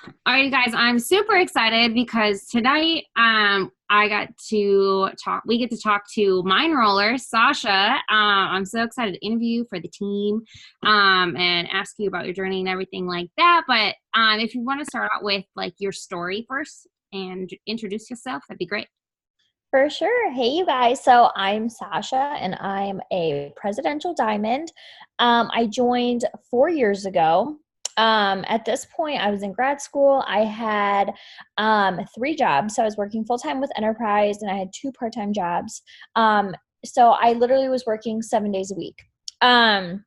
All right, guys, I'm super excited because tonight I got to talk, we get to talk to Mine Roller, Sasha. I'm so excited to interview you for the team and ask you about your journey and everything like that. But if you want to start out with like your story first and introduce yourself, that'd be great. For sure. Hey, you guys. So I'm Sasha and I'm a presidential diamond. I joined 4 years ago. At this point, I was in grad school. I had three jobs. So I was working full time with Enterprise and I had two part time jobs. So I literally was working 7 days a week. Um,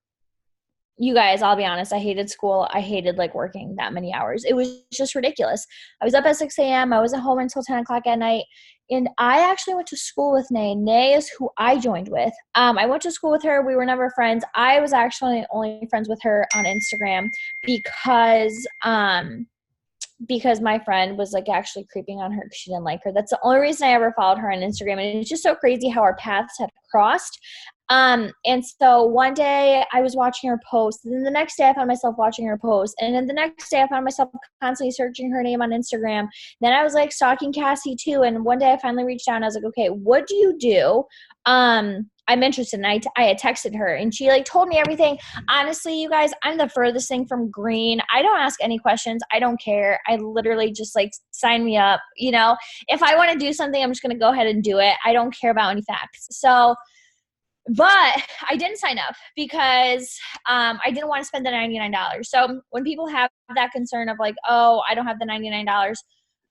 you guys, I'll be honest, I hated school. I hated like working that many hours. It was just ridiculous. I was up at 6 a.m. I wasn't home until 10 o'clock at night. And I actually went to school with Nay. Nay is who I joined with. I went to school with her. We were never friends. I was actually only friends with her on Instagram because because my friend was like actually creeping on her because she didn't like her. That's the only reason I ever followed her on Instagram. And it's just so crazy how our paths have crossed. And so one day I was watching her post, and then the next day I found myself watching her post, and then the next day I found myself constantly searching her name on Instagram. Then I was like stalking Cassie too, and one day I finally reached out and I was like, okay, what do you do? I'm interested. And I had texted her and she like told me everything. Honestly, you guys, I'm the furthest thing from green. I don't ask any questions. I don't care. I literally just like sign me up. If I want to do something, I'm just going to go ahead and do it. I don't care about any facts. But I didn't sign up because I didn't want to spend the $99. So when people have that concern of like, oh, I don't have the $99,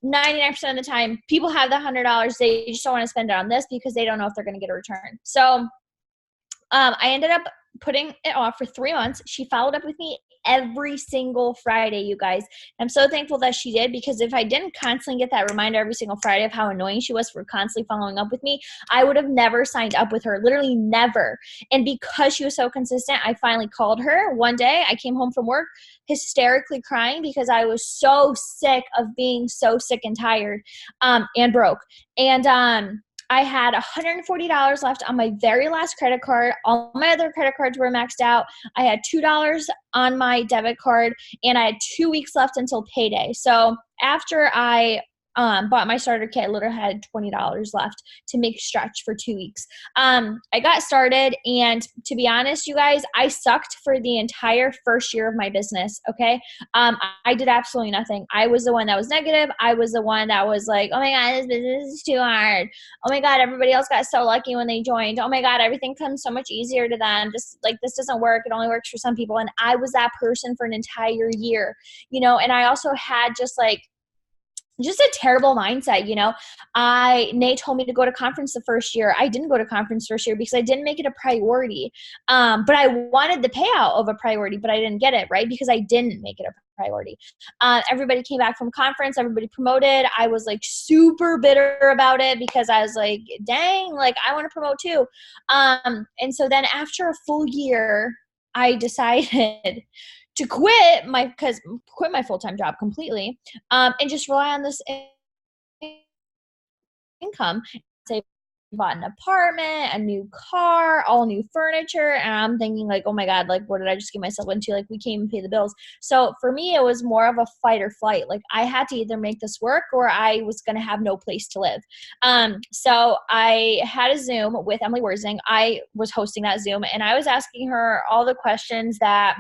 99% of the time, people have the $100. They just don't want to spend it on this because they don't know if they're going to get a return. So I ended up putting it off for 3 months. She followed up with me every single Friday, you guys. I'm so thankful that she did, because if I didn't constantly get that reminder every single Friday of how annoying she was for constantly following up with me, I would have never signed up with her, literally never. And because she was so consistent, I finally called her one day. I came home from work hysterically crying because I was so sick of being so sick and tired and broke. And I had $140 left on my very last credit card. All my other credit cards were maxed out. I had $2 on my debit card, and I had 2 weeks left until payday. So after I bought my starter kit, I literally had $20 left to make stretch for 2 weeks. I got started, and to be honest, you guys, I sucked for the entire first year of my business. Okay. I did absolutely nothing. I was the one that was negative. I was the one that was like, oh my God, this business is too hard. Oh my God, everybody else got so lucky when they joined. Oh my God, everything comes so much easier to them. Just like, this doesn't work. It only works for some people. And I was that person for an entire year, and I also had just a terrible mindset. Nate told me to go to conference the first year. I didn't go to conference first year because I didn't make it a priority. But I wanted the payout of a priority, but I didn't get it, right? Because I didn't make it a priority. Everybody came back from conference, everybody promoted. I was like super bitter about it because I was like, dang, like I want to promote too. And so then after a full year, I decided to quit my full-time job completely, and just rely on this income. Say, bought an apartment, a new car, all new furniture, and I'm thinking like, oh my God, like what did I just get myself into? Like we can't even pay the bills. So for me, it was more of a fight or flight. Like I had to either make this work or I was going to have no place to live. So I had a Zoom with Emily Worzing. I was hosting that Zoom, and I was asking her all the questions that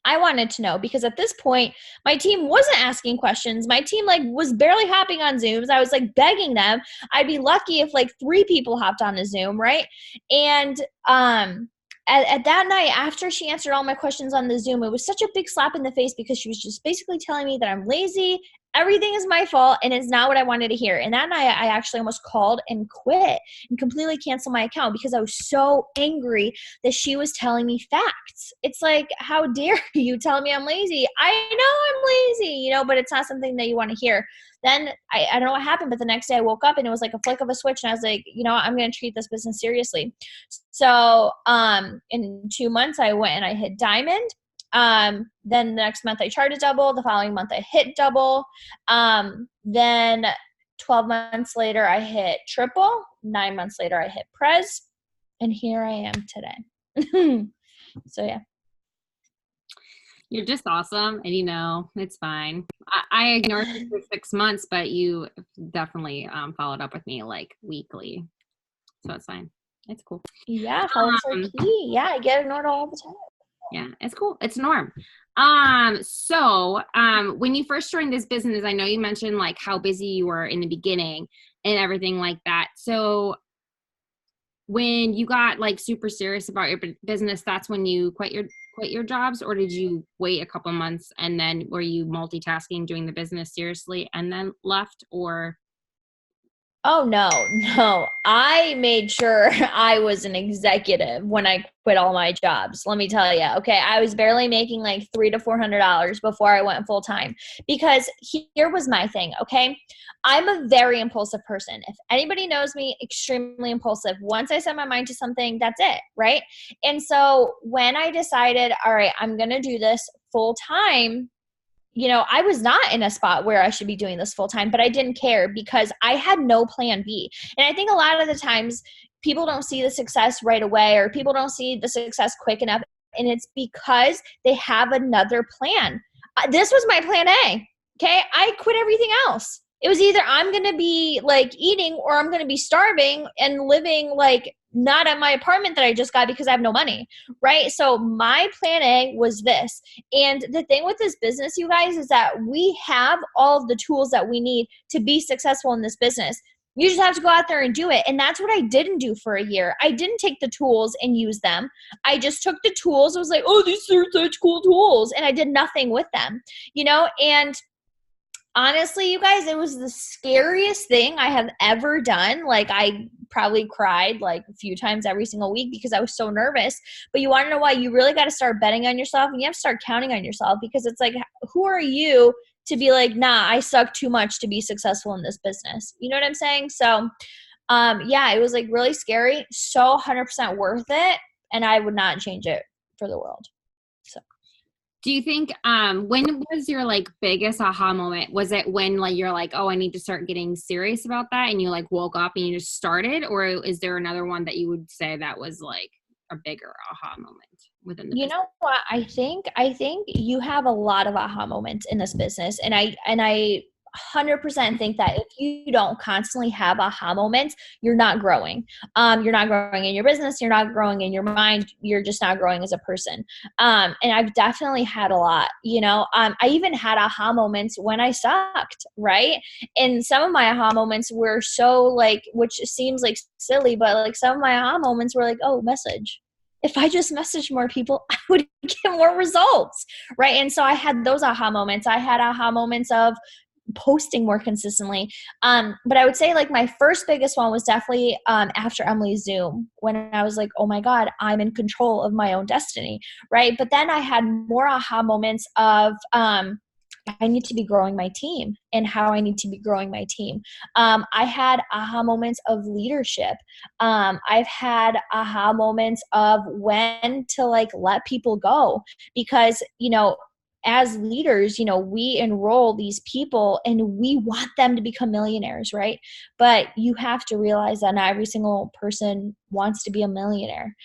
I wanted to know, because at this point my team wasn't asking questions. My team like was barely hopping on Zooms. I was like begging them. I'd be lucky if like 3 people hopped on a Zoom, right? And at that night, after she answered all my questions on the Zoom, it was such a big slap in the face because she was just basically telling me that I'm lazy, everything is my fault, and it's not what I wanted to hear. And that night I actually almost called and quit and completely canceled my account because I was so angry that she was telling me facts. It's like, how dare you tell me I'm lazy? I know I'm lazy, but it's not something that you want to hear. Then I don't know what happened, but the next day I woke up and it was like a flick of a switch, and I was like, I'm going to treat this business seriously. So in 2 months I went and I hit diamond. Then the next month I charted double. The following month I hit double. Then 12 months later I hit triple. 9 months later I hit prez. And here I am today. So yeah. You're just awesome, and it's fine. I ignored you for 6 months, but you definitely followed up with me like weekly, so it's fine. It's cool. Yeah, follow-ups are Um, key. Yeah, I get ignored all the time. yeah, it's cool. It's norm. When you first joined this business, I know you mentioned like how busy you were in the beginning and everything like that. So when you got like super serious about your business, that's when you quit your jobs, or did you wait a couple months and then were you multitasking, doing the business seriously and then left, or? Oh, no, no. I made sure I was an executive when I quit all my jobs. Let me tell you. Okay, I was barely making like $300 to $400 before I went full time, because here was my thing. Okay, I'm a very impulsive person. If anybody knows me, extremely impulsive. Once I set my mind to something, that's it, right? And so when I decided, all right, I'm gonna do this full time, I was not in a spot where I should be doing this full time, but I didn't care because I had no plan B. And I think a lot of the times people don't see the success right away, or people don't see the success quick enough. And it's because they have another plan. This was my plan A. Okay. I quit everything else. It was either I'm going to be like eating, or I'm going to be starving and living like not at my apartment that I just got because I have no money. Right. So my plan A was this. And the thing with this business, you guys, is that we have all of the tools that we need to be successful in this business. You just have to go out there and do it. And that's what I didn't do for a year. I didn't take the tools and use them. I just took the tools. I was like, oh, these are such cool tools. And I did nothing with them, and honestly, you guys, it was the scariest thing I have ever done. Like, I probably cried like a few times every single week because I was so nervous. But you want to know why? You really got to start betting on yourself, and you have to start counting on yourself, because it's like, who are you to be like, nah, I suck too much to be successful in this business? You know what I'm saying? So, yeah, it was like really scary, so 100% worth it. And I would not change it for the world. So. Do you think when was your like biggest aha moment? Was it when like you're like, oh, I need to start getting serious about that, and you like woke up and you just started, or is there another one that you would say that was like a bigger aha moment within the You business? know what? I think you have a lot of aha moments in this business. And I 100% think that if you don't constantly have aha moments, you're not growing. You're not growing in your business, you're not growing in your mind, you're just not growing as a person. And I've definitely had a lot, I even had aha moments when I sucked, right? And some of my aha moments were so like, which seems like silly, but like some of my aha moments were like, oh, message. If I just messaged more people, I would get more results, right? And so I had those aha moments. I had aha moments of posting more consistently. But I would say like my first biggest one was definitely after Emily's Zoom, when I was like, oh my God, I'm in control of my own destiny, right? But then I had more aha moments of I need to be growing my team and how I need to be growing my team. I had aha moments of leadership. I've had aha moments of when to like let people go, because, as leaders, we enroll these people and we want them to become millionaires, right? But you have to realize that not every single person wants to be a millionaire.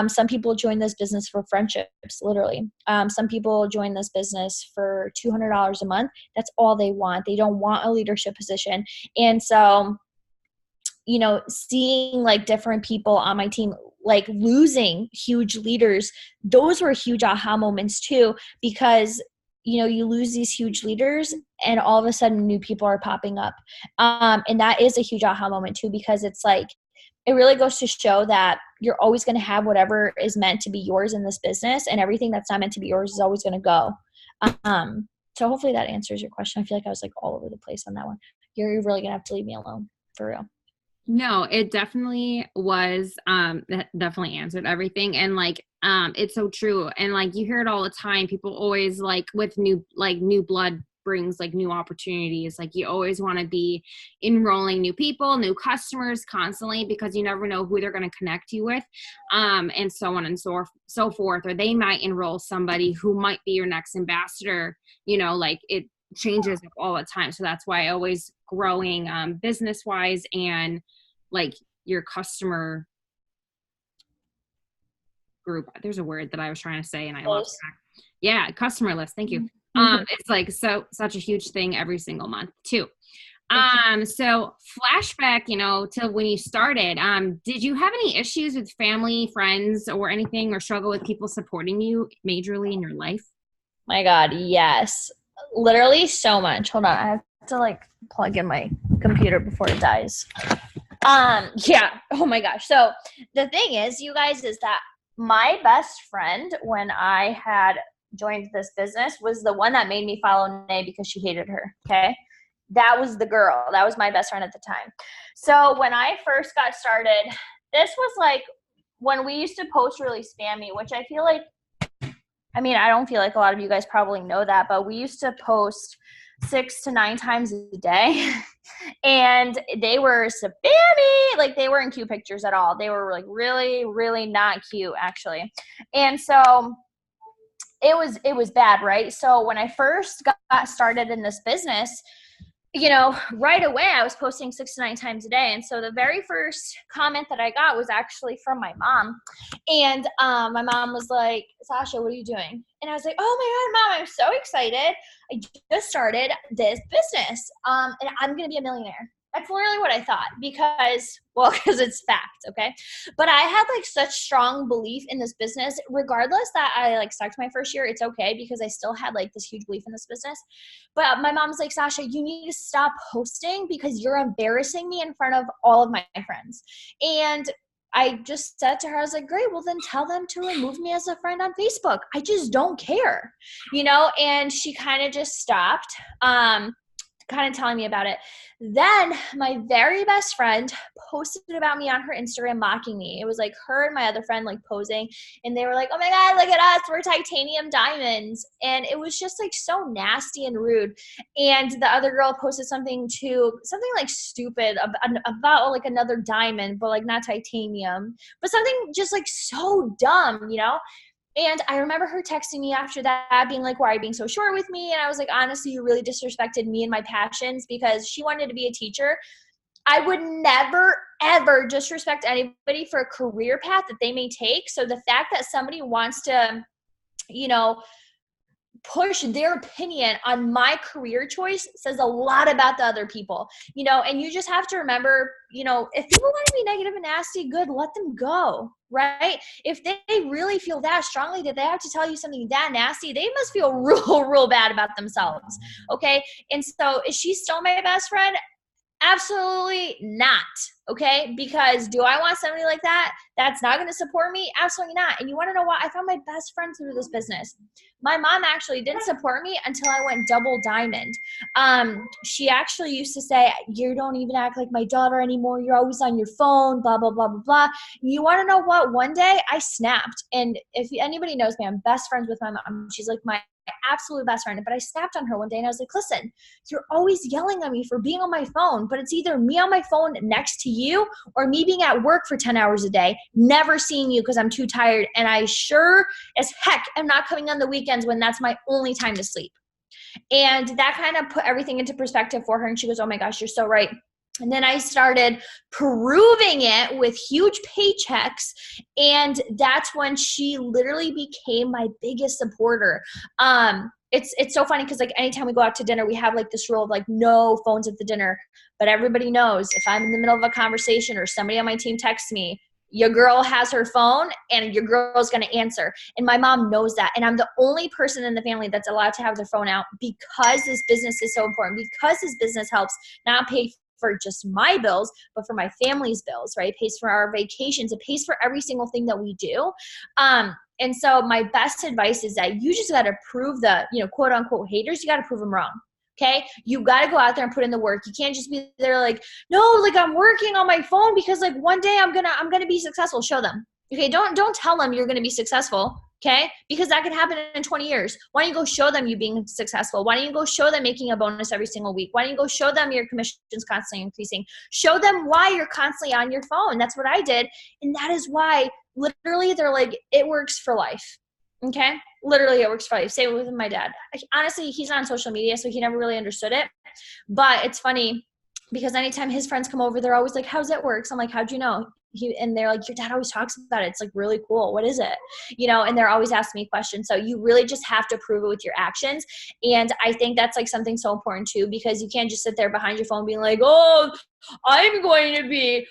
Some people join this business for friendships, literally. Some people join this business for $200 a month. That's all they want. They don't want a leadership position. And so, seeing like different people on my team, like losing huge leaders, those were huge aha moments too, because you lose these huge leaders and all of a sudden new people are popping up. And that is a huge aha moment too, because it's like, it really goes to show that you're always going to have whatever is meant to be yours in this business, and everything that's not meant to be yours is always going to go. So hopefully that answers your question. I feel like I was like all over the place on that one. You're really going to have to leave me alone, for real. No, it definitely was, that definitely answered everything. And like, it's so true. And like, you hear it all the time. People always like with new blood brings like new opportunities. Like you always want to be enrolling new people, new customers constantly, because you never know who they're going to connect you with. And so on and so forth, or they might enroll somebody who might be your next ambassador, like it changes all the time. So that's why I always growing business wise and like your customer group. There's a word that I was trying to say and I lost track. Yeah, customer list. Thank you. It's like such a huge thing every single month too. So flashback, to when you started, did you have any issues with family, friends, or anything, or struggle with people supporting you majorly in your life? My God, yes. Literally so much. Hold on. I have to like plug in my computer before it dies. Yeah. Oh my gosh. So the thing is, you guys, is that my best friend when I had joined this business was the one that made me follow Nay because she hated her. Okay. That was the girl. That was my best friend at the time. So when I first got started, this was like when we used to post really spammy, which I feel like, I mean, I don't feel like a lot of you guys probably know that, but we used to post 6 to 9 times a day. And they were spammy. Like, they weren't cute pictures at all. They were like really, really not cute, actually. And so it was bad, right? So when I first got started in this business, right away I was posting 6 to 9 times a day. And so the very first comment that I got was actually from my mom. And my mom was like, Sasha, what are you doing? And I was like, oh my God, Mom, I'm so excited. I just started this business. And I'm going to be a millionaire. That's literally what I thought because it's fact, okay? But I had like such strong belief in this business, regardless that I like sucked my first year, it's okay because I still had like this huge belief in this business. But my mom's like, Sasha, you need to stop posting because you're embarrassing me in front of all of my friends. And I just said to her, I was like, great, well then tell them to remove me as a friend on Facebook. I just don't care, and she kind of just stopped. Kind of telling me about it. Then my very best friend posted about me on her Instagram mocking me. It was like her and my other friend like posing and they were like, oh my God, look at us, we're titanium diamonds. And it was just like so nasty and rude. And the other girl posted something like stupid about like another diamond, but like not titanium, but something just like so dumb, And I remember her texting me after that, being like, why are you being so short with me? And I was like, honestly, you really disrespected me and my passions because she wanted to be a teacher. I would never, ever disrespect anybody for a career path that they may take. So the fact that somebody wants to, push their opinion on my career choice says a lot about the other people, and you just have to remember, if people want to be negative and nasty, good, let them go, right? If they really feel that strongly that they have to tell you something that nasty, they must feel real bad about themselves, okay? And so is she still my best friend? Absolutely not. Okay. Because do I want somebody like that that's not going to support me? Absolutely not. And you want to know what? I found my best friend through this business. My mom actually didn't support me until I went double diamond. She actually used to say, you don't even act like my daughter anymore. You're always on your phone, blah, blah, blah, blah, blah. You want to know what? One day I snapped. And if anybody knows me, I'm best friends with my mom. She's like my absolute best friend. But I snapped on her one day and I was like, listen, you're always yelling at me for being on my phone, but it's either me on my phone next to you or me being at work for 10 hours a day, never seeing you because I'm too tired. And I sure as heck am not coming on the weekends when that's my only time to sleep. And that kind of put everything into perspective for her. And she goes, oh my gosh, you're so right. And then I started proving it with huge paychecks. And that's when she literally became my biggest supporter. It's so funny because like anytime we go out to dinner, we have like this rule of like no phones at the dinner. But everybody knows if I'm in the middle of a conversation or somebody on my team texts me, your girl has her phone and your girl's going to answer. And my mom knows that. And I'm the only person in the family that's allowed to have their phone out because this business is so important, because this business helps not pay for just my bills, but for my family's bills, right? It pays for our vacations. It pays for every single thing that we do. And so my best advice is that you just got to prove the, quote unquote haters, you got to prove them wrong. Okay. You got to go out there and put in the work. You can't just be there like, no, like I'm working on my phone because like one day I'm going to be successful. Show them. Okay. Don't tell them you're going to be successful. Okay. Because that could happen in 20 years. Why don't you go show them you being successful? Why don't you go show them making a bonus every single week? Why don't you go show them your commissions constantly increasing? Show them why you're constantly on your phone. That's what I did. And that is why literally they're like, it works for life. Okay. Literally it works for life. Same with my dad. Honestly, he's not on social media, so he never really understood it. But it's funny because anytime his friends come over, they're always like, how's it work? So I'm like, how'd you know? and they're like, your dad always talks about it. It's like really cool. What is it? You know, and they're always asking me questions. So you really just have to prove it with your actions. And I think that's like something so important too, because you can't just sit there behind your phone being like, oh, I'm going to be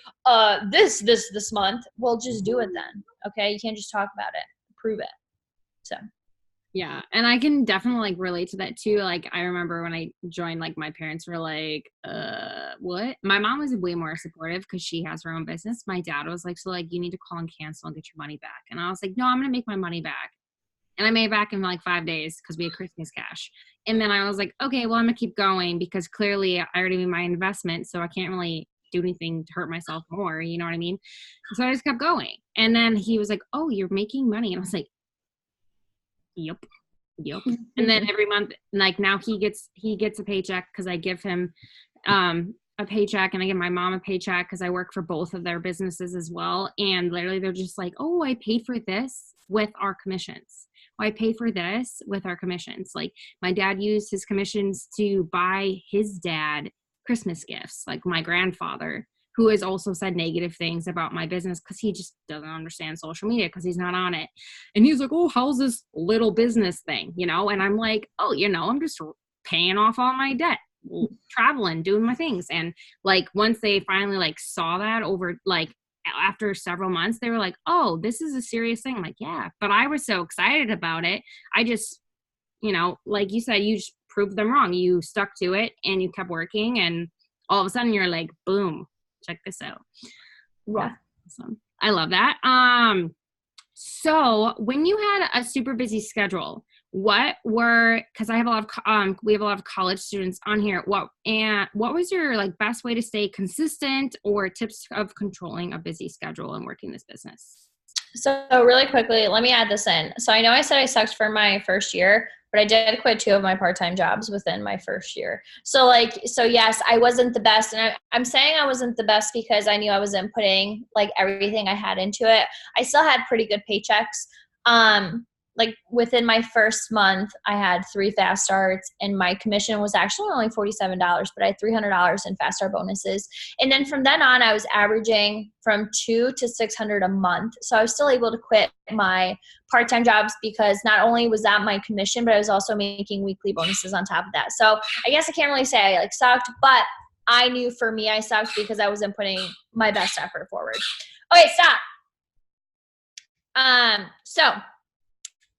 this month. Well, just do it then. Okay. You can't just talk about it. Prove it. So. Yeah. And I can definitely like relate to that too. Like I remember when I joined, like my parents were like, what? My mom was way more supportive because she has her own business. My dad was like, so like you need to call and cancel and get your money back. And I was like, no, I'm going to make my money back. And I made it back in like 5 days because we had Christmas cash. And then I was like, okay, well, I'm going to keep going because clearly I already made my investment. So I can't really do anything to hurt myself more. You know what I mean? So I just kept going. And then he was like, oh, you're making money. And I was like, yep. And then every month, like now he gets a paycheck because I give him a paycheck, and I give my mom a paycheck because I work for both of their businesses as well. And literally they're just like, oh, I paid for this with our commissions. I pay for this with our commissions. Like my dad used his commissions to buy his dad Christmas gifts, like my grandfather, who has also said negative things about my business because he just doesn't understand social media because he's not on it. And he's like, oh, how's this little business thing, you know? And I'm like, oh, you know, I'm just paying off all my debt, traveling, doing my things. And like once they finally like saw that over like after several months, they were like, oh, this is a serious thing. I'm like, yeah, but I was so excited about it. I just, you know, like you said, you just proved them wrong. You stuck to it and you kept working, and all of a sudden you're like, boom, check this out. Yeah. Awesome. I love that. So when you had a super busy schedule, because I have a lot of, we have a lot of college students on here. What was your like best way to stay consistent or tips of controlling a busy schedule and working this business? So really quickly, let me add this in. So I know I said I sucked for my first year, but I did quit 2 of my part-time jobs within my first year. So yes, I wasn't the best. And I'm saying I wasn't the best because I knew I wasn't putting like everything I had into it. I still had pretty good paychecks. Like within my first month, I had 3 fast starts, and my commission was actually only $47, but I had $300 in fast start bonuses. And then from then on, I was averaging from $200 to $600 a month. So I was still able to quit my part-time jobs because not only was that my commission, but I was also making weekly bonuses on top of that. So I guess I can't really say I like sucked, but I knew for me I sucked because I wasn't putting my best effort forward. Okay, stop. So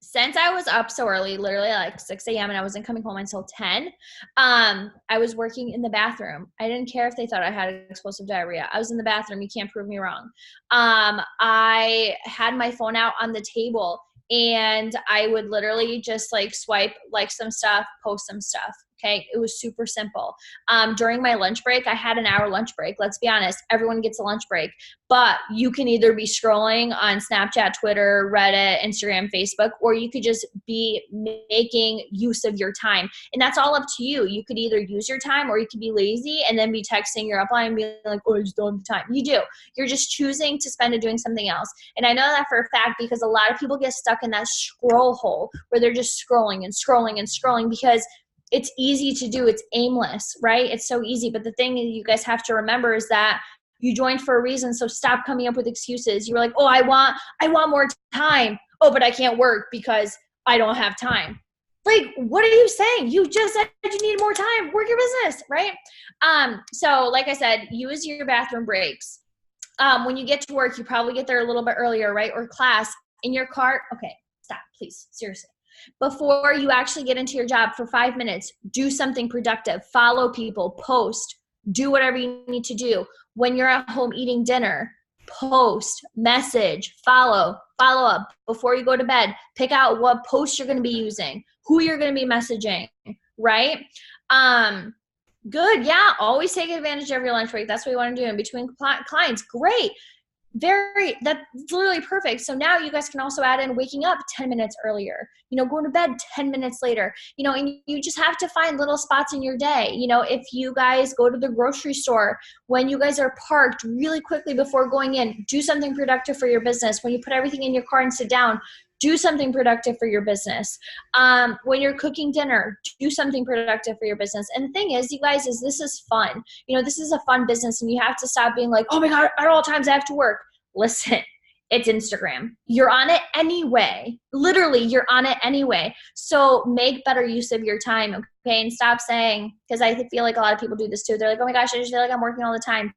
since I was up so early, literally like 6 a.m. and I wasn't coming home until 10, I was working in the bathroom. I didn't care if they thought I had explosive diarrhea. I was in the bathroom. You can't prove me wrong. I had my phone out on the table, and I would literally just like swipe like some stuff, post some stuff. Okay. It was super simple. During my lunch break, I had an hour lunch break. Let's be honest. Everyone gets a lunch break, but you can either be scrolling on Snapchat, Twitter, Reddit, Instagram, Facebook, or you could just be making use of your time. And that's all up to you. You could either use your time, or you could be lazy and then be texting your upline and be like, oh, I just don't have the time. You do. You're just choosing to spend it doing something else. And I know that for a fact because a lot of people get stuck in that scroll hole where they're just scrolling and scrolling and scrolling because it's easy to do. It's aimless, right? It's so easy. But the thing you guys have to remember is that you joined for a reason. So stop coming up with excuses. You were like, oh, I want more time. Oh, but I can't work because I don't have time. Like, what are you saying? You just said you need more time. Work your business, right? So like I said, use your bathroom breaks. When you get to work, you probably get there a little bit earlier, right? Or class in your car. Okay, stop, please. Seriously. Before you actually get into your job for 5 minutes, do something productive, follow people, post, do whatever you need to do. When you're at home eating dinner, post, message, follow up. Before you go to bed, pick out what post you're going to be using, who you're going to be messaging, right? Good. Yeah. Always take advantage of your lunch break. That's what you want to do in between clients. Great. That's literally perfect. So now you guys can also add in waking up 10 minutes earlier, going to bed 10 minutes later, and you just have to find little spots in your day. If you guys go to the grocery store, when you guys are parked really quickly before going in, do something productive for your business. When you put everything in your car and sit down, do something productive for your business. When you're cooking dinner, do something productive for your business. And the thing is, you guys, this is fun. This is a fun business, and you have to stop being like, oh my God, at all times I have to work. listen, it's Instagram. You're on it anyway. Literally, you're on it anyway. So make better use of your time, okay? And stop saying, because I feel like a lot of people do this too. They're like, oh my gosh, I just feel like I'm working all the time.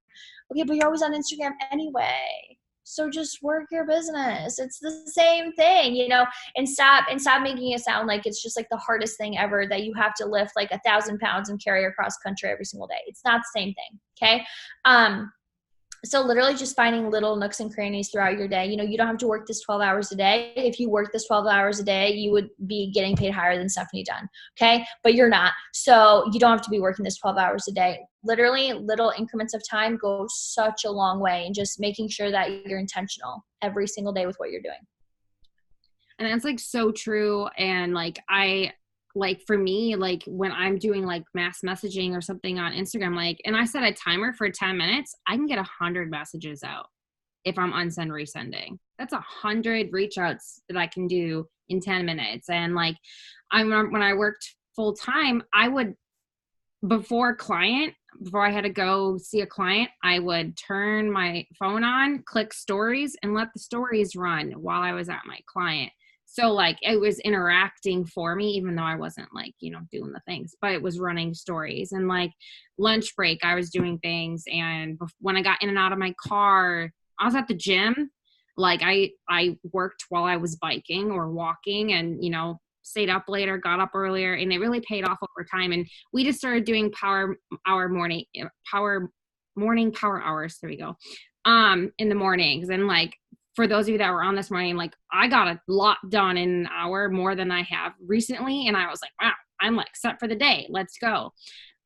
Okay, but you're always on Instagram anyway. So just work your business. It's the same thing, you know, and stop making it sound like it's just like the hardest thing ever that you have to lift like 1,000 pounds and carry across country every single day. It's not the same thing. Okay. So literally just finding little nooks and crannies throughout your day. You know, you don't have to work this 12 hours a day. If you work this 12 hours a day, you would be getting paid higher than Stephanie Dunn. Okay. But you're not. So you don't have to be working this 12 hours a day. Literally little increments of time go such a long way, and just making sure that you're intentional every single day with what you're doing. And that's like so true. And like for me, like when I'm doing like mass messaging or something on Instagram, like, and I set a timer for 10 minutes, I can get 100 messages out if I'm unsend resending. That's 100 reach outs that I can do in 10 minutes. And like, when I worked full time, I would, before I had to go see a client, I would turn my phone on, click stories, and let the stories run while I was at my client. So like it was interacting for me, even though I wasn't like, you know, doing the things, but it was running stories. And like lunch break, I was doing things. And when I got in and out of my car, I was at the gym. Like I worked while I was biking or walking, and, you know, stayed up later, got up earlier, and it really paid off over time. And we just started doing power hours. There we go. In the mornings. And like, for those of you that were on this morning, like I got a lot done in an hour, more than I have recently. And I was like, wow, I'm like set for the day. Let's go.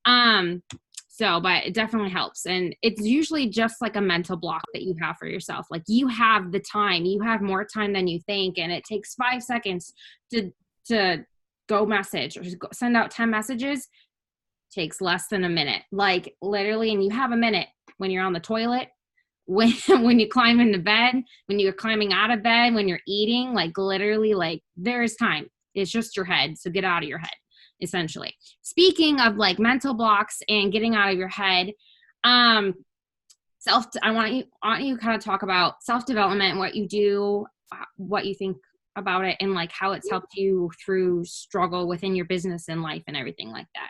But it definitely helps. And it's usually just like a mental block that you have for yourself. Like you have the time, you have more time than you think. And it takes 5 seconds to go message or send out 10 messages. Takes less than a minute, like literally. And you have a minute when you're on the toilet, when you climb into bed, when you're climbing out of bed, when you're eating, like literally, like there's time. It's just your head. So get out of your head, essentially. Speaking of like mental blocks and getting out of your head, I want you kind of talk about self-development, what you do, what you think about it, and like how it's helped you through struggle within your business and life and everything like that.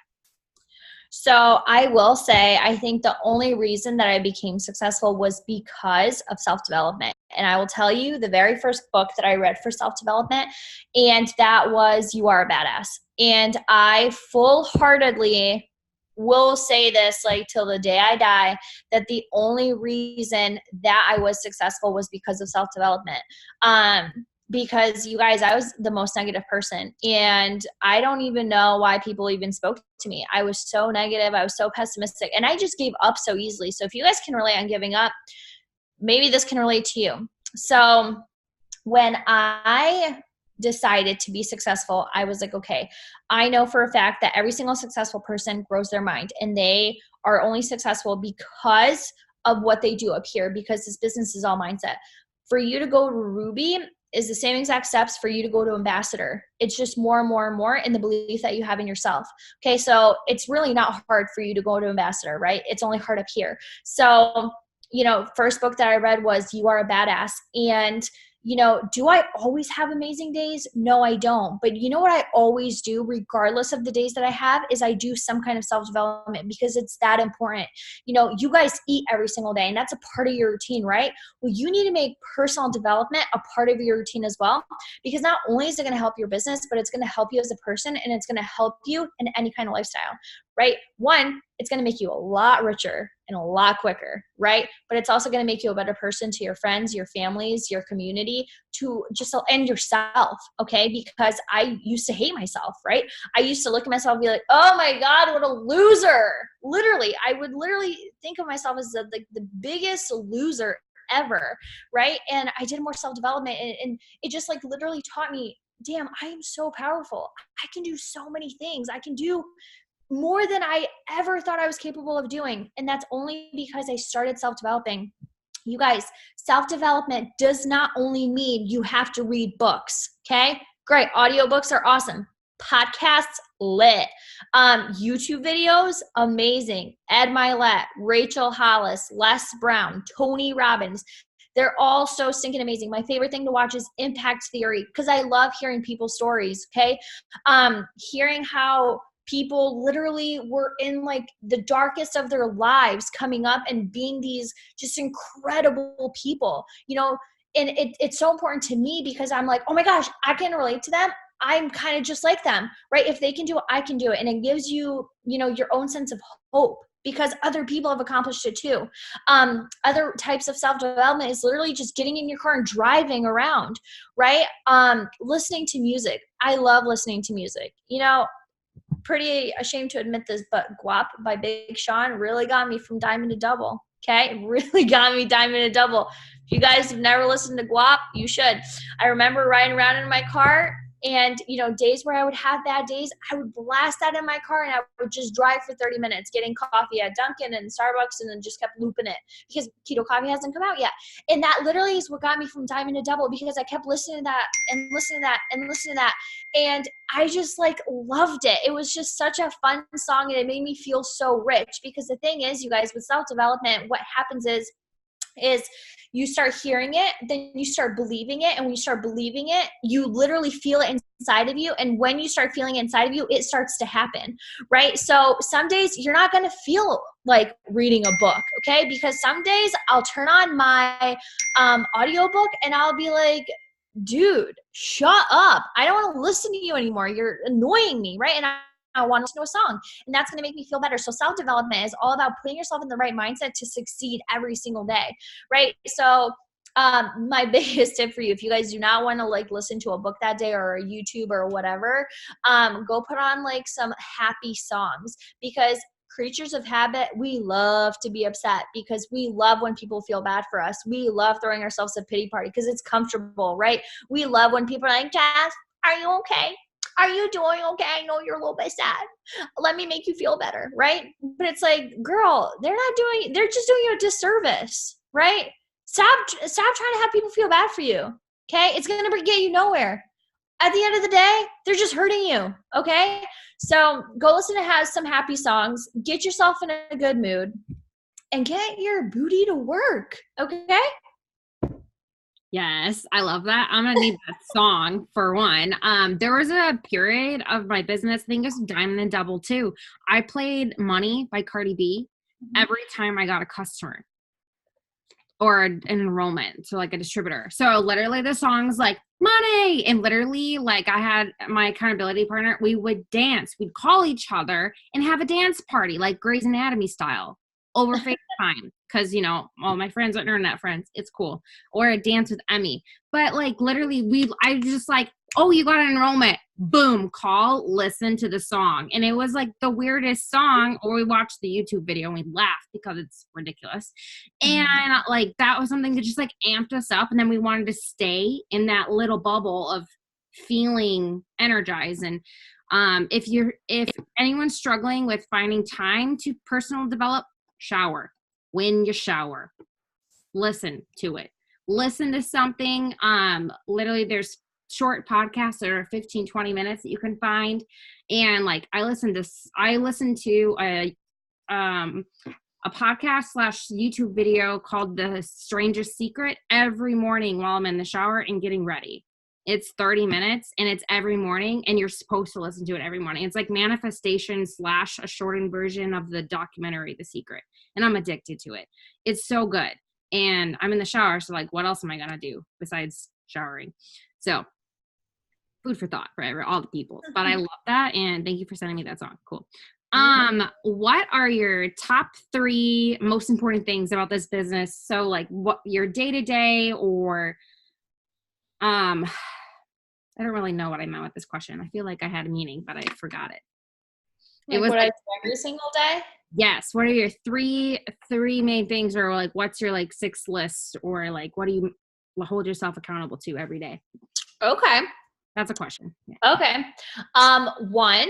So I will say, I think the only reason that I became successful was because of self-development. And I will tell you the very first book that I read for self-development, and that was You Are a Badass. And I full-heartedly will say this like till the day I die, that the only reason that I was successful was because of self-development. Because you guys, I was the most negative person, and I don't even know why people even spoke to me. I was so negative. I was so pessimistic, and I just gave up so easily. So if you guys can relate on giving up, maybe this can relate to you. So when I decided to be successful, I was like, okay, I know for a fact that every single successful person grows their mind, and they are only successful because of what they do up here, because this business is all mindset. For you to go to Ruby is the same exact steps for you to go to ambassador. It's just more and more and more in the belief that you have in yourself. Okay, so it's really not hard for you to go to ambassador, right? It's only hard up here. So, you know, first book that I read was You Are a Badass. And you know, do I always have amazing days? No, I don't. But you know what I always do, regardless of the days that I have, is I do some kind of self-development, because it's that important. You know, you guys eat every single day, and that's a part of your routine, right? Well, you need to make personal development a part of your routine as well, because not only is it going to help your business, but it's going to help you as a person, and it's going to help you in any kind of lifestyle, right? One, it's going to make you a lot richer and a lot quicker, right? But it's also going to make you a better person to your friends, your families, your community, to just, and yourself, okay? Because I used to hate myself, right? I used to look at myself and be like, oh my God, what a loser. Literally, I would literally think of myself as the biggest loser ever, right? And I did more self-development, and it just like literally taught me, damn, I am so powerful. I can do so many things. I can do more than I ever thought I was capable of doing. And that's only because I started self-developing. You guys, self-development does not only mean you have to read books, okay? Great, audiobooks are awesome. Podcasts, lit. YouTube videos, amazing. Ed Milet, Rachel Hollis, Les Brown, Tony Robbins. They're all so stinking amazing. My favorite thing to watch is Impact Theory because I love hearing people's stories. Okay. Hearing how people literally were in like the darkest of their lives coming up and being these just incredible people, you know, and it's so important to me because I'm like, oh my gosh, I can relate to them. I'm kind of just like them, right? If they can do it, I can do it. And it gives you, you know, your own sense of hope because other people have accomplished it too. Other types of self-development is literally just getting in your car and driving around, right? Listening to music. I love listening to music. You know, pretty ashamed to admit this, but Guap by Big Sean really got me from Diamond to Double. Okay, it really got me Diamond to Double. If you guys have never listened to Guap, you should. I remember riding around in my car and, you know, days where I would have bad days, I would blast that in my car and I would just drive for 30 minutes getting coffee at Dunkin' and Starbucks and then just kept looping it because keto coffee hasn't come out yet. And that literally is what got me from Diamond to Double because I kept listening to that and listening to that and listening to that. And I just like loved it. It was just such a fun song and it made me feel so rich because the thing is, you guys, with self-development, what happens is you start hearing it, then you start believing it. And when you start believing it, you literally feel it inside of you. And when you start feeling it inside of you, it starts to happen, right? So some days you're not going to feel like reading a book, okay? Because some days I'll turn on my audiobook and I'll be like, dude, shut up. I don't want to listen to you anymore. You're annoying me, right? And I want to listen to a song and that's going to make me feel better. So self-development is all about putting yourself in the right mindset to succeed every single day, right? So my biggest tip for you, if you guys do not want to like listen to a book that day or a YouTube or whatever, go put on like some happy songs because creatures of habit, we love to be upset because we love when people feel bad for us. We love throwing ourselves a pity party because it's comfortable, right? We love when people are like, Jazz, are you okay? Are you doing okay? I know you're a little bit sad. Let me make you feel better, right? But it's like, girl, they're just doing you a disservice, right? Stop trying to have people feel bad for you, okay? It's going to get you nowhere. At the end of the day, they're just hurting you, okay? So go listen to some happy songs, get yourself in a good mood, and get your booty to work, okay? Yes, I love that. I'm gonna need that song for one. There was a period of my business, I think it was Diamond and Double too. I played Money by Cardi B every time I got a customer or an enrollment, so like a distributor. So literally the song's like money, and literally like I had my accountability partner, we would dance, we'd call each other and have a dance party like Grey's Anatomy style over FaceTime because, you know, all my friends are internet friends. It's cool. Or a dance with Emmy. But like literally I just like, oh, you got an enrollment. Boom, call, listen to the song. And it was like the weirdest song. Or we watched the YouTube video and we laughed because it's ridiculous. And like that was something that just like amped us up. And then we wanted to stay in that little bubble of feeling energized. And if anyone's struggling with finding time to personal develop, shower. When you shower, listen to it. Listen to something. Literally there's short podcasts that are 15, 20 minutes that you can find. And like I listened to a podcast / YouTube video called The Strangest Secret every morning while I'm in the shower and getting ready. It's 30 minutes and it's every morning and you're supposed to listen to it every morning. It's like manifestation / a shortened version of the documentary, The Secret. And I'm addicted to it. It's so good. And I'm in the shower. So like, what else am I going to do besides showering? So food for thought for all the people, but I love that. And thank you for sending me that song. Cool. What are your top 3 most important things about this business? So like what your day-to-day or, I don't really know what I meant with this question. I feel like I had a meaning, but I forgot it. Like it was what like, I do every single day? Yes. What are your three main things, or like what's your like 6 list, or like what do you hold yourself accountable to every day? Okay. That's a question. Yeah. Okay. 1,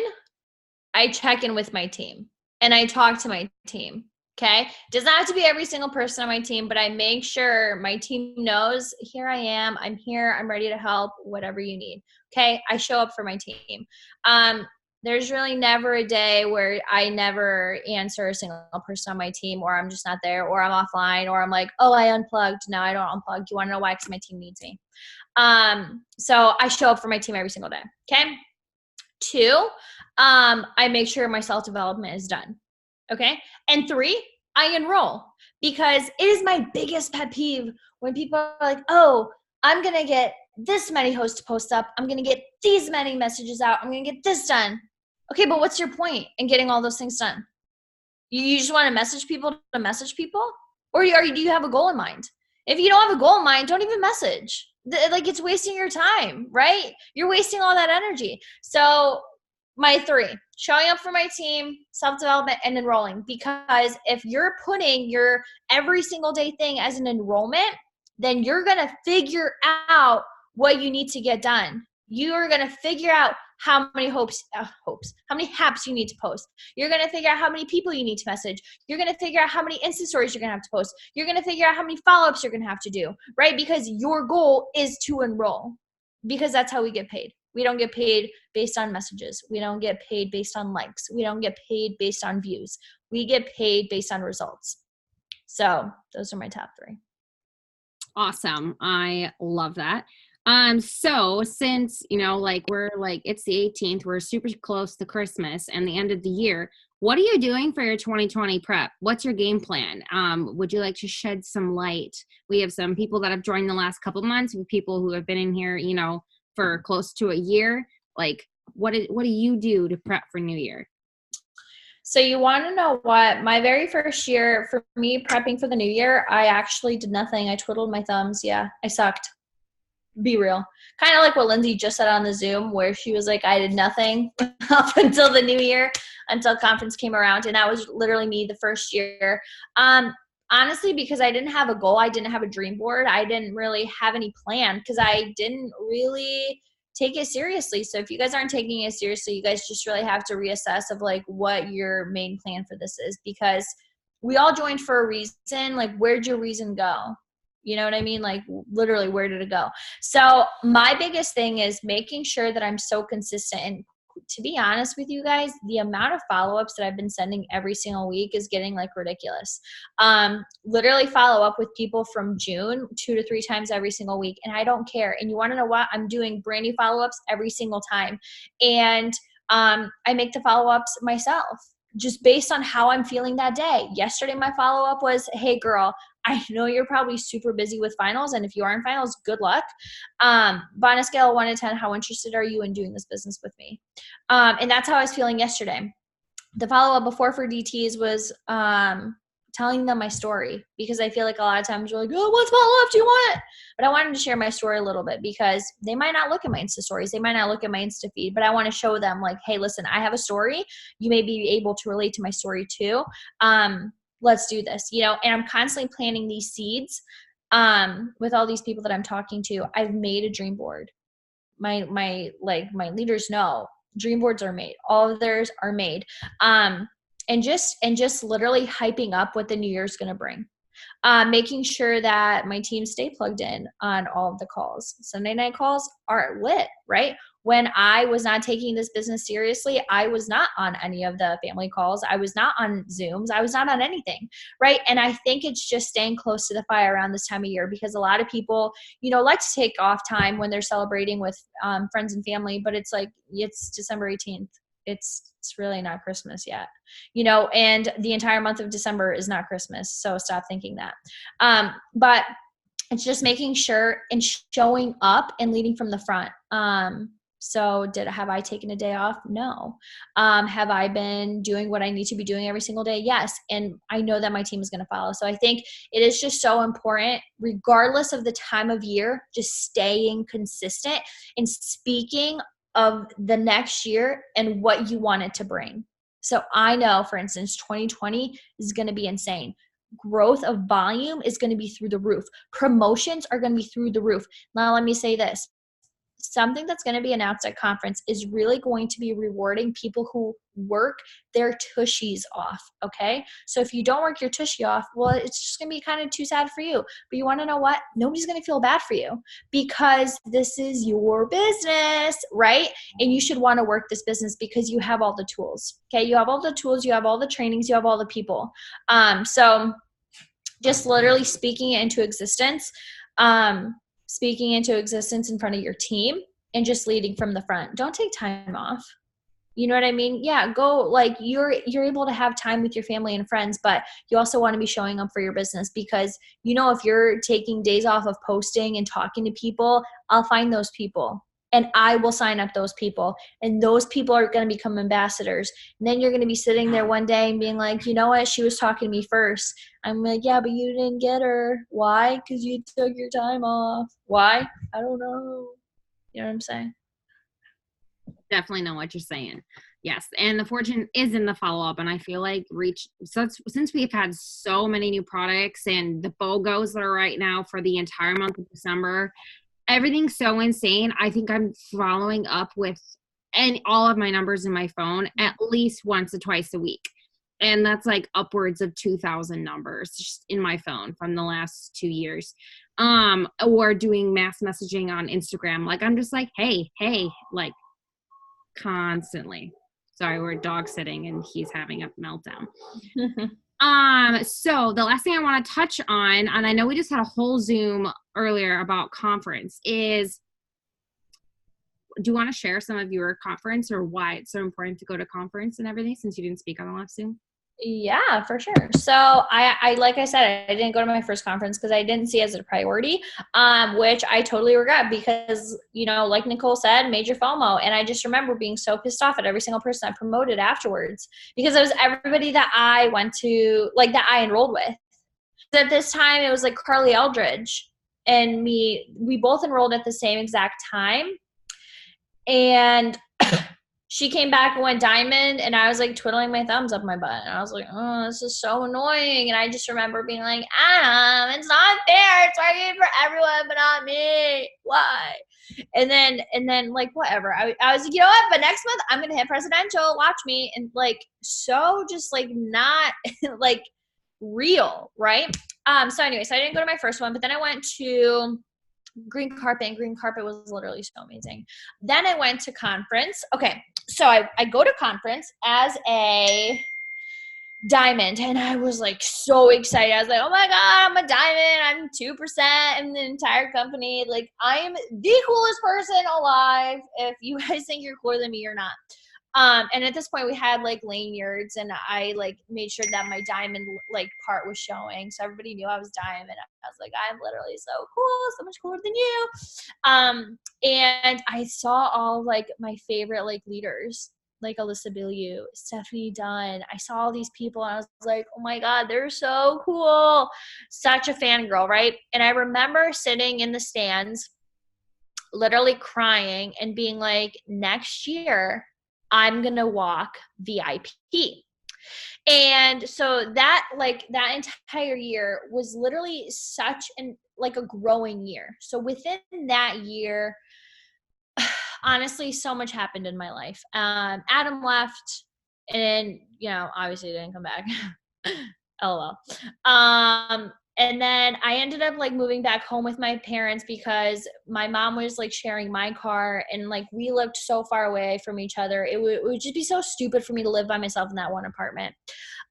I check in with my team and I talk to my team. Okay. Does not have to be every single person on my team, but I make sure my team knows, here I am. I'm here. I'm ready to help, whatever you need. Okay. I show up for my team. There's really never a day where I never answer a single person on my team, or I'm just not there, or I'm offline, or I'm like, oh, I unplugged. No, I don't unplug. Do you want to know why? Because my team needs me. So I show up for my team every single day. Okay. 2, I make sure my self-development is done. Okay. And 3, I enroll, because it is my biggest pet peeve when people are like, oh, I'm going to get this many host posts up. I'm going to get these many messages out. I'm going to get this done. Okay, but what's your point in getting all those things done? You just want to message people to message people? Or do you have a goal in mind? If you don't have a goal in mind, don't even message. Like, it's wasting your time, right? You're wasting all that energy. So my 3, showing up for my team, self-development, and enrolling. Because if you're putting your every single day thing as an enrollment, then you're going to figure out what you need to get done. You are going to figure out how many how many haps you need to post. You're going to figure out how many people you need to message. You're going to figure out how many Insta stories you're going to have to post. You're going to figure out how many follow-ups you're going to have to do, right? Because your goal is to enroll, because that's how we get paid. We don't get paid based on messages. We don't get paid based on likes. We don't get paid based on views. We get paid based on results. So those are my top 3. Awesome. I love that. So since, like we're like, it's the 18th, we're super close to Christmas and the end of the year. What are you doing for your 2020 prep? What's your game plan? Would you like to shed some light? We have some people that have joined the last couple months, with people who have been in here, for close to a year. Like, what do you do to prep for New Year? So you want to know what? My very first year, for me prepping for the new year, I actually did nothing. I twiddled my thumbs. Yeah, I sucked. Be real. Kind of like what Lindsay just said on the Zoom, where she was like, I did nothing up until the new year, until conference came around. And that was literally me the first year. Honestly, because I didn't have a goal. I didn't have a dream board. I didn't really have any plan, because I didn't really take it seriously. So if you guys aren't taking it seriously, you guys just really have to reassess of like what your main plan for this is, because we all joined for a reason. Like, where'd your reason go? You know what I mean? Like, literally, where did it go? So my biggest thing is making sure that I'm so consistent. And to be honest with you guys, the amount of follow-ups that I've been sending every single week is getting like ridiculous. Literally follow up with people from June 2 to 3 times every single week. And I don't care. And you want to know what? I'm doing brand new follow-ups every single time. And I make the follow-ups myself, just based on how I'm feeling that day. Yesterday, my follow-up was, hey girl, I know you're probably super busy with finals, and if you are in finals, good luck. But on a scale of 1 to 10, how interested are you in doing this business with me? And that's how I was feeling yesterday. The follow-up before for DTs was telling them my story, because I feel like a lot of times we're like, oh, what follow-up do you want? But I wanted to share my story a little bit, because they might not look at my Insta stories. They might not look at my Insta feed, but I want to show them like, hey, listen, I have a story. You may be able to relate to my story too. Let's do this, and I'm constantly planting these seeds with all these people that I'm talking to. I've made a dream board. My leaders know dream boards are made. All of theirs are made. And just literally hyping up what the new year is going to bring. Making sure that my team stay plugged in on all of the calls. Sunday night calls are lit, right? When I was not taking this business seriously, I was not on any of the family calls. I was not on Zooms. I was not on anything, right? And I think it's just staying close to the fire around this time of year, because a lot of people, like to take off time when they're celebrating with friends and family, but it's like, it's December 18th. It's really not Christmas yet, and the entire month of December is not Christmas. So stop thinking that. But it's just making sure and showing up and leading from the front. So have I taken a day off? No. Have I been doing what I need to be doing every single day? Yes. And I know that my team is going to follow. So I think it is just so important, regardless of the time of year, just staying consistent and speaking of the next year and what you want it to bring. So I know, for instance, 2020 is going to be insane. Growth of volume is going to be through the roof. Promotions are going to be through the roof. Now, let me say this. something that's going to be announced at conference is really going to be rewarding people who work their tushies off. Okay. So if you don't work your tushy off, well, it's just going to be kind of too sad for you. But you want to know what? Nobody's going to feel bad for you because this is your business, right? And you should want to work this business because you have all the tools. Okay. You have all the tools, you have all the trainings, you have all the people. So just literally speaking it into existence, speaking into existence in front of your team and just leading from the front. Don't take time off. You know what I mean? Yeah, go, like, you're able to have time with your family and friends, but you also want to be showing up for your business because, you know, if you're taking days off of posting and talking to people, I'll find those people and I will sign up those people, and those people are going to become ambassadors. And then you're going to be sitting there one day and being like, you know what? She was talking to me first. I'm like, yeah, but you didn't get her. Why? Because you took your time off. Why? I don't know. You know what I'm saying? Definitely know what you're saying. Yes. And the fortune is in the follow-up. And I feel like since we've had so many new products and the BOGOs that are right now for the entire month of December, everything's so insane. I think I'm following up with all of my numbers in my phone at least once or twice a week. And that's like upwards of 2,000 numbers just in my phone from the last 2 years. Or doing mass messaging on Instagram. Like, I'm just like, hey, like, constantly. Sorry, we're dog sitting and he's having a meltdown. So the last thing I want to touch on, and I know we just had a whole Zoom earlier about conference, is do you want to share some of your conference or why it's so important to go to conference and everything, since you didn't speak on the last Zoom? Yeah, for sure. So I like I said, I didn't go to my first conference because I didn't see it as a priority, which I totally regret because, you know, like Nicole said, major FOMO. And I just remember being so pissed off at every single person I promoted afterwards because it was everybody that I went to, like, that I enrolled with. At this time, it was like Carly Eldridge and me. We both enrolled at the same exact time. And she came back and went diamond, and I was like twiddling my thumbs up my butt. And I was like, oh, this is so annoying. And I just remember being like, it's not fair. It's working for everyone, but not me. Why? And then like, whatever. I was like, you know what? But next month I'm going to hit presidential. Watch me. And like, so just like not like real. Right. So anyway, so I didn't go to my first one, but then I went to green carpet, and green carpet was literally so amazing. Then I went to conference. Okay. So I go to conference as a diamond, and I was like so excited. I was like, oh my God, I'm a diamond. I'm 2% in the entire company. Like, I am the coolest person alive. If you guys think you're cooler than me, you're not. And at this point we had like lanyards, and I like made sure that my diamond like part was showing. So everybody knew I was diamond. I was like, I'm literally so cool, so much cooler than you. And I saw all like my favorite like leaders, like Alyssa Bilyeu, Stephanie Dunn. I saw all these people and I was like, oh my God, they're so cool. Such a fangirl, right? And I remember sitting in the stands, literally crying and being like, next year, I'm going to walk VIP. And so that entire year was literally such like a growing year. So within that year, honestly, so much happened in my life. Adam left, and, you know, obviously didn't come back. LOL. And then I ended up like moving back home with my parents because my mom was like sharing my car, and like we lived so far away from each other. It would just be so stupid for me to live by myself in that one apartment.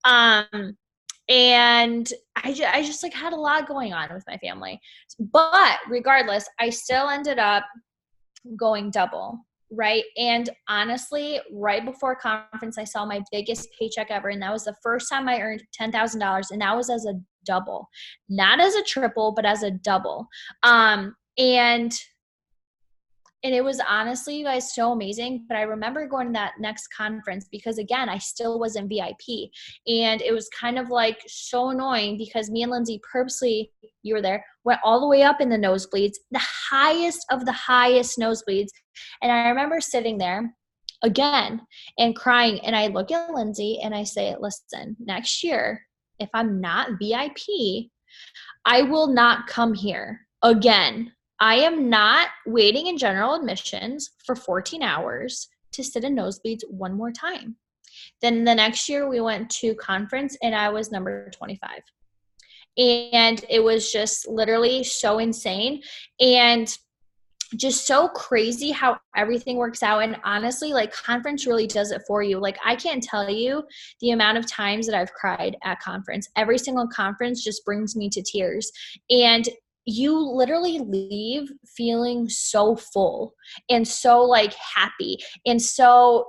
And I just like had a lot going on with my family. But regardless, I still ended up going double, right? And honestly, right before conference, I saw my biggest paycheck ever. And that was the first time I earned $10,000. And that was as a double, not as a triple, but as a double. And it was honestly, you guys, so amazing. But I remember going to that next conference because, again, I still wasn't VIP. And it was kind of like so annoying because me and Lindsay purposely, you were there, went all the way up in the nosebleeds, the highest of the highest nosebleeds. And I remember sitting there again and crying. And I look at Lindsay and I say, listen, next year, if I'm not VIP, I will not come here again. I am not waiting in general admissions for 14 hours to sit in nosebleeds one more time. Then the next year we went to conference and I was number 25. And it was just literally so insane and just so crazy how everything works out. And honestly, like conference really does it for you. Like I can't tell you the amount of times that I've cried at conference. Every single conference just brings me to tears. And you literally leave feeling so full and so like happy and so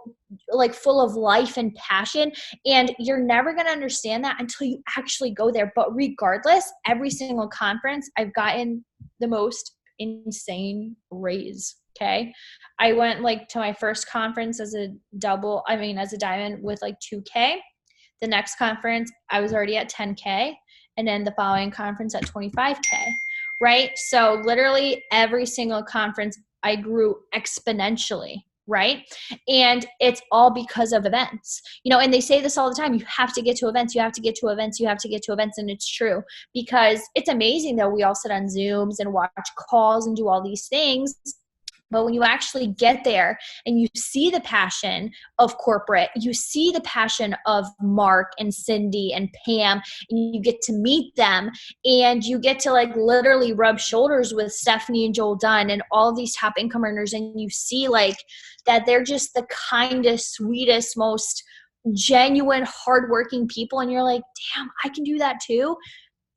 like full of life and passion. And you're never going to understand that until you actually go there. But regardless, every single conference I've gotten the most insane raise. Okay. I went like to my first conference as a diamond with like 2K. The next conference, I was already at 10K. And then the following conference at 25K. Right. So literally every single conference, I grew exponentially. Right. And it's all because of events, and they say this all the time. You have to get to events. You have to get to events. You have to get to events. And it's true because it's amazing that we all sit on Zooms and watch calls and do all these things. But when you actually get there and you see the passion of corporate, you see the passion of Mark and Cindy and Pam, and you get to meet them and you get to like literally rub shoulders with Stephanie and Joel Dunn and all of these top income earners. And you see like that they're just the kindest, sweetest, most genuine, hardworking people. And you're like, damn, I can do that too.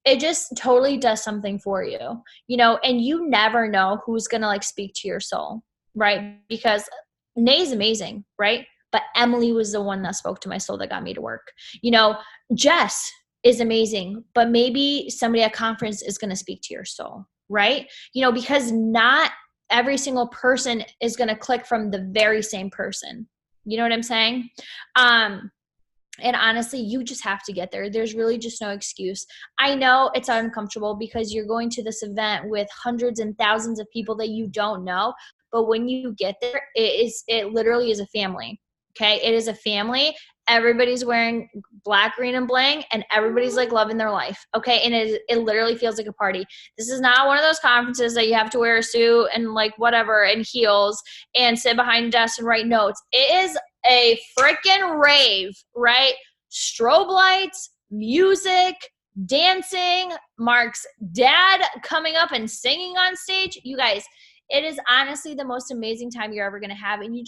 It just totally does something for you, and you never know who's going to like speak to your soul, right? Because Nay's amazing, right? But Emily was the one that spoke to my soul that got me to work. Jess is amazing, but maybe somebody at conference is going to speak to your soul, right? Because not every single person is going to click from the very same person. You know what I'm saying? And honestly, you just have to get there. There's really just no excuse. I know it's uncomfortable because you're going to this event with hundreds and thousands of people that you don't know. But when you get there, it literally is a family. Okay. It is a family. Everybody's wearing black, green, and bling, and everybody's like loving their life. Okay. And it literally feels like a party. This is not one of those conferences that you have to wear a suit and like whatever and heels and sit behind a desk and write notes. It is a freaking rave, right? Strobe lights, music, dancing, Mark's dad coming up and singing on stage. You guys, it is honestly the most amazing time you're ever going to have. And you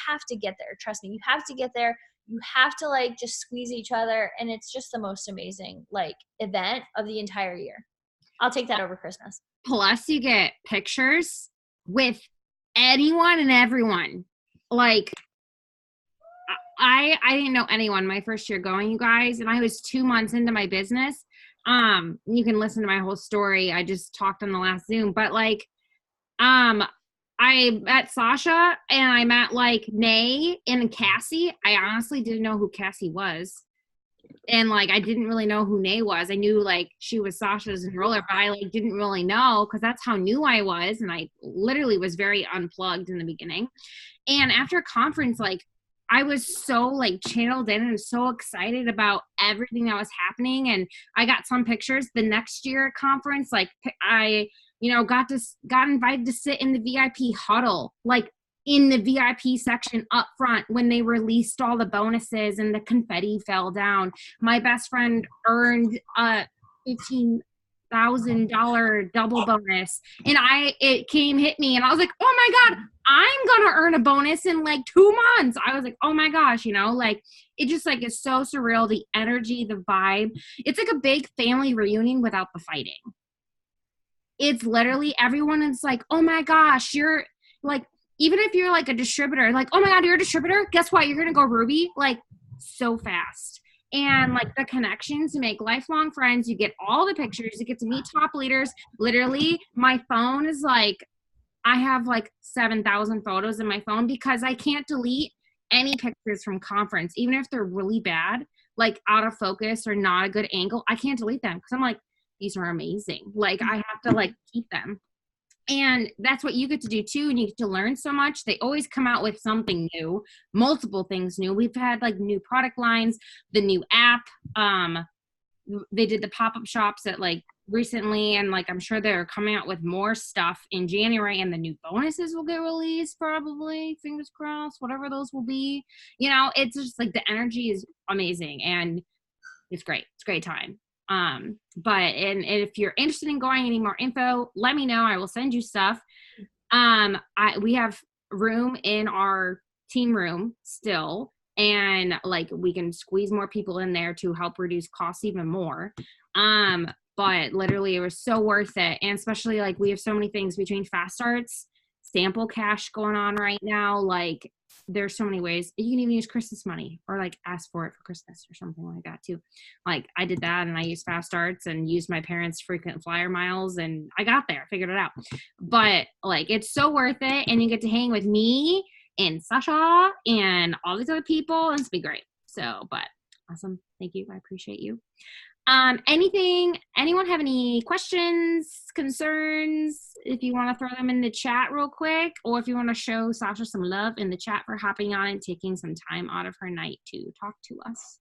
have to get there. Trust me, you have to get there. You have to like just squeeze each other. And it's just the most amazing like event of the entire year. I'll take that over Christmas. Plus you get pictures with anyone and everyone. Like, I didn't know anyone my first year going, you guys, and I was 2 months into my business. You can listen to my whole story. I just talked on the last Zoom, but like, I met Sasha and I met like Nay and Cassie. I honestly didn't know who Cassie was. And like, I didn't really know who Nay was. I knew like she was Sasha's enroller, but I like didn't really know because that's how new I was. And I literally was very unplugged in the beginning. And after conference, like, I was so like channeled in and so excited about everything that was happening. And I got some pictures the next year at conference. Like I, got invited to sit in the VIP huddle, like in the VIP section up front when they released all the bonuses and the confetti fell down. My best friend earned $15,000 double bonus, and it hit me, and I was like, oh my God, I'm gonna earn a bonus in like 2 months. I was like, oh my gosh, like it just like is so surreal. The energy, the vibe. It's like a big family reunion without the fighting. It's literally everyone is like, oh my gosh, you're like, even if you're like a distributor, like, oh my God, you're a distributor. Guess what? You're gonna go Ruby like so fast. And like the connections, you make lifelong friends, you get all the pictures, you get to meet top leaders. Literally, my phone is like, I have like 7,000 photos in my phone because I can't delete any pictures from conference, even if they're really bad, like out of focus or not a good angle. I can't delete them because I'm like, these are amazing. Like I have to like keep them. And that's what you get to do too. And you get to learn so much. They always come out with something new, multiple things new. We've had like new product lines, the new app. They did the pop-up shops at like recently, and like I'm sure they're coming out with more stuff in January, and the new bonuses will get released probably, fingers crossed, whatever those will be. You know, it's just like the energy is amazing, and it's great. It's a great time. But and if you're interested in going, any more info, let me know. I will send you stuff. We have room in our team room still, and like we can squeeze more people in there to help reduce costs even more. But literally it was so worth it, and especially like we have so many things between fast starts, sample cash going on right now. Like there's so many ways you can even use Christmas money, or like ask for it for Christmas or something like that too. Like I did that, and I used fast starts and used my parents' frequent flyer miles, and I got there, figured it out. But like it's so worth it, and you get to hang with me and Sasha and all these other people, and it's be great. So, but awesome. Thank you. I appreciate you. Anyone have any questions, concerns? If you want to throw them in the chat real quick, or if you want to show Sasha some love in the chat for hopping on and taking some time out of her night to talk to us.